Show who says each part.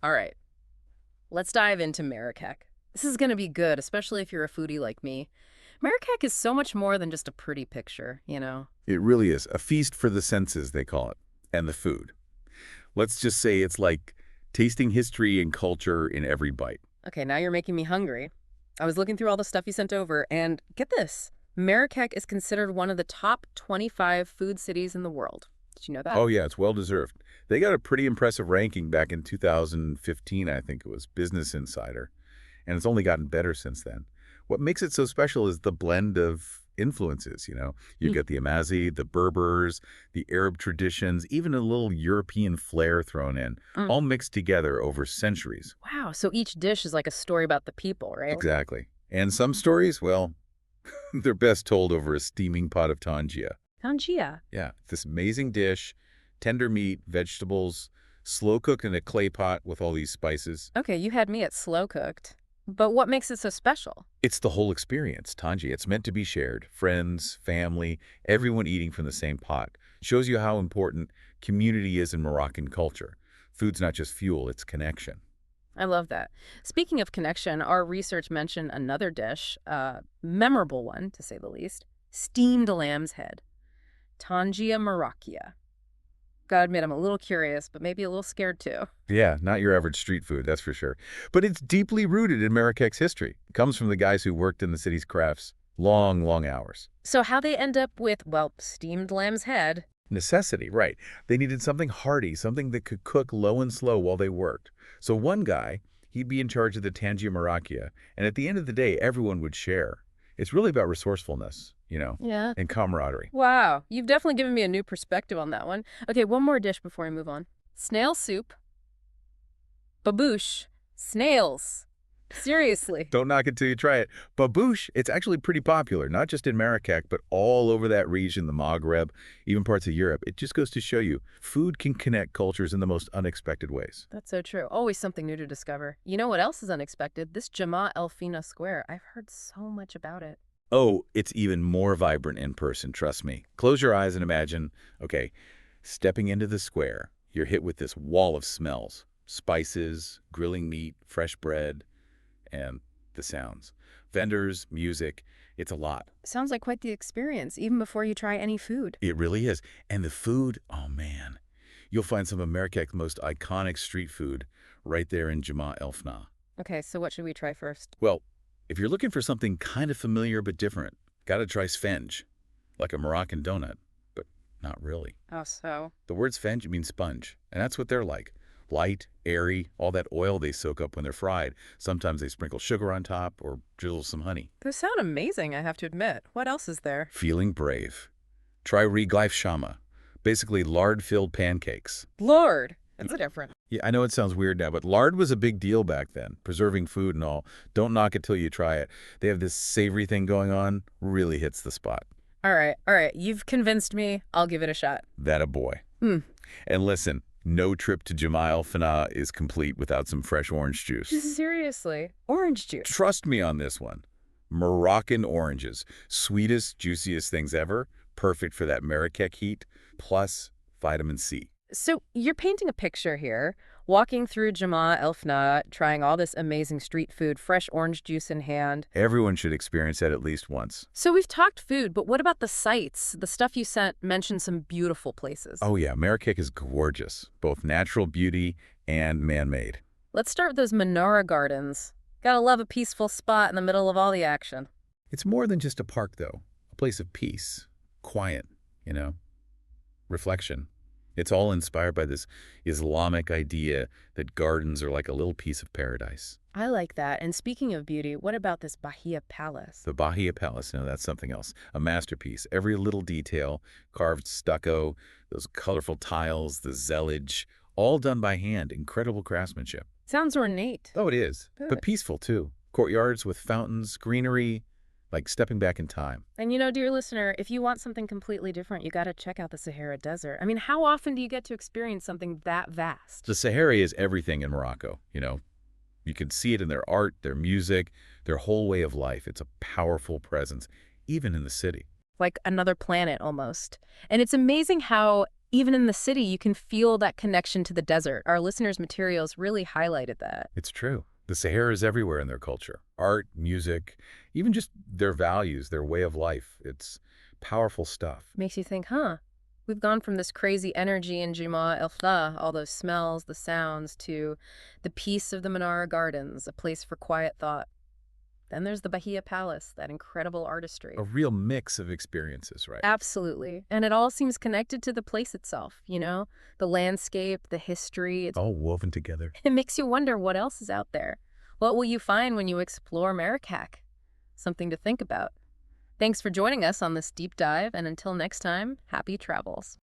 Speaker 1: All right, let's dive into Marrakech. This is going to be good, especially if you're a foodie like me. Marrakech is so much more than just a pretty picture, you know?
Speaker 2: It really is. A feast for the senses, they call it. And the food. Let's just say it's like tasting history and culture in every bite.
Speaker 1: Okay, now you're making me hungry. I was looking through all the stuff you sent over, and get this. Marrakech is considered one of the top 25 food cities in the world. Did you know that?
Speaker 2: Oh, yeah, it's well-deserved. They got a pretty impressive ranking back in 2015, I think it was, Business Insider. And it's only gotten better since then. What makes it so special is the blend of influences. You get the Amazi, the Berbers, the Arab traditions, even a little European flair thrown in,
Speaker 1: Mm.
Speaker 2: all mixed together over centuries.
Speaker 1: Wow, so each dish is like a story about the people, right?
Speaker 2: Exactly. And some stories, well, they're best told over a steaming pot of tangia.
Speaker 1: Tangia.
Speaker 2: Yeah, this amazing dish, tender meat, vegetables, slow cooked in a clay pot with all these spices.
Speaker 1: Okay, you had me at slow cooked. But what makes it so special?
Speaker 2: It's the whole experience, tangia. It's meant to be shared. Friends, family, everyone eating from the same pot. Shows you how important community is in Moroccan culture. Food's not just fuel, it's connection.
Speaker 1: I love that. Speaking of connection, our research mentioned another dish, a memorable one, to say the least, steamed lamb's head. Tangia Marrakechia. Gotta admit, I'm a little curious, but maybe a little scared too.
Speaker 2: Yeah, not your average street food, that's for sure. But it's deeply rooted in Marrakech's history. It comes from the guys who worked in the city's crafts. Long, long hours.
Speaker 1: So how they end up with, well, steamed lamb's head?
Speaker 2: Necessity, right. They needed something hearty, something that could cook low and slow while they worked. So one guy, he'd be in charge of the Tangier Marrakechia, and at the end of the day, everyone would share. It's really about resourcefulness,
Speaker 1: Yeah.
Speaker 2: and camaraderie.
Speaker 1: Wow, you've definitely given me a new perspective on that one. Okay, one more dish before I move on. Snail soup. Babouche. Snails. Seriously.
Speaker 2: Don't knock it till you try it. Babouche, it's actually pretty popular, not just in Marrakech, but all over that region, the Maghreb, even parts of Europe. It just goes to show you, food can connect cultures in the most unexpected ways.
Speaker 1: That's so true. Always something new to discover. You know what else is unexpected? This Jemaa el-Fnaa Square. I've heard so much about it.
Speaker 2: Oh, it's even more vibrant in person, trust me. Close your eyes and imagine, okay, stepping into the square, you're hit with this wall of smells, spices, grilling meat, fresh bread, and the sounds. Vendors, music, it's a lot.
Speaker 1: Sounds like quite the experience, even before you try any food.
Speaker 2: It really is. And the food, oh man. You'll find some of Marrakech's most iconic street food right there in Jemaa el-Fnaa.
Speaker 1: Okay, so what should we try first?
Speaker 2: Well, if you're looking for something kind of familiar but different, gotta try sfenj, like a Moroccan donut, but not really.
Speaker 1: Oh, so?
Speaker 2: The word sfenj means sponge, and that's what they're like. Light, airy, all that oil they soak up when they're fried. Sometimes they sprinkle sugar on top or drizzle some honey.
Speaker 1: Those sound amazing, I have to admit. What else is there?
Speaker 2: Feeling brave. Try reglaif shama, basically lard-filled pancakes.
Speaker 1: Lord! That's different.
Speaker 2: Yeah, I know it sounds weird now, but lard was a big deal back then, preserving food and all. Don't knock it till you try it. They have this savory thing going on, really hits the spot.
Speaker 1: All right. You've convinced me. I'll give it a shot.
Speaker 2: That a boy.
Speaker 1: Hmm.
Speaker 2: And listen, no trip to Jemaa el-Fnaa is complete without some fresh orange juice.
Speaker 1: Seriously? Orange juice?
Speaker 2: Trust me on this one. Moroccan oranges, sweetest, juiciest things ever, perfect for that Marrakech heat, plus vitamin C.
Speaker 1: So you're painting a picture here, walking through Jemaa el-Fnaa, trying all this amazing street food, fresh orange juice in hand.
Speaker 2: Everyone should experience that at least once.
Speaker 1: So we've talked food, but what about the sights? The stuff you sent mentioned some beautiful places.
Speaker 2: Oh yeah, Marrakech is gorgeous, both natural beauty and man-made.
Speaker 1: Let's start with those menorah gardens. Gotta love a peaceful spot in the middle of all the action.
Speaker 2: It's more than just a park, though. A place of peace, quiet, reflection. It's all inspired by this Islamic idea that gardens are like a little piece of paradise.
Speaker 1: I like that. And speaking of beauty, what about this Bahia Palace?
Speaker 2: The Bahia Palace, that's something else. A masterpiece. Every little detail, carved stucco, those colorful tiles, the zellage, all done by hand. Incredible craftsmanship.
Speaker 1: Sounds ornate.
Speaker 2: Oh, it is.
Speaker 1: Good.
Speaker 2: But peaceful, too. Courtyards with fountains, greenery, like stepping back in time.
Speaker 1: And dear listener, if you want something completely different, you gotta check out the Sahara Desert. I mean, how often do you get to experience something that vast?
Speaker 2: The Sahara is everything in Morocco. You can see it in their art, their music, their whole way of life. It's a powerful presence, even in the city.
Speaker 1: Like another planet, almost. And it's amazing how Even in the city, you can feel that connection to the desert. Our listeners' materials really highlighted that.
Speaker 2: It's true. The Sahara is everywhere in their culture. Art, music, even just their values, their way of life. It's powerful stuff.
Speaker 1: Makes you think, huh? We've gone from this crazy energy in Jemaa, el-Fnaa, all those smells, the sounds, to the peace of the Menara Gardens, a place for quiet thought. Then there's the Bahia Palace, that incredible artistry.
Speaker 2: A real mix of experiences, right?
Speaker 1: Absolutely. And it all seems connected to the place itself, you know? The landscape, the history.
Speaker 2: All woven together.
Speaker 1: It makes you wonder what else is out there. What will you find when you explore Marrakech? Something to think about. Thanks for joining us on this deep dive, and until next time, happy travels.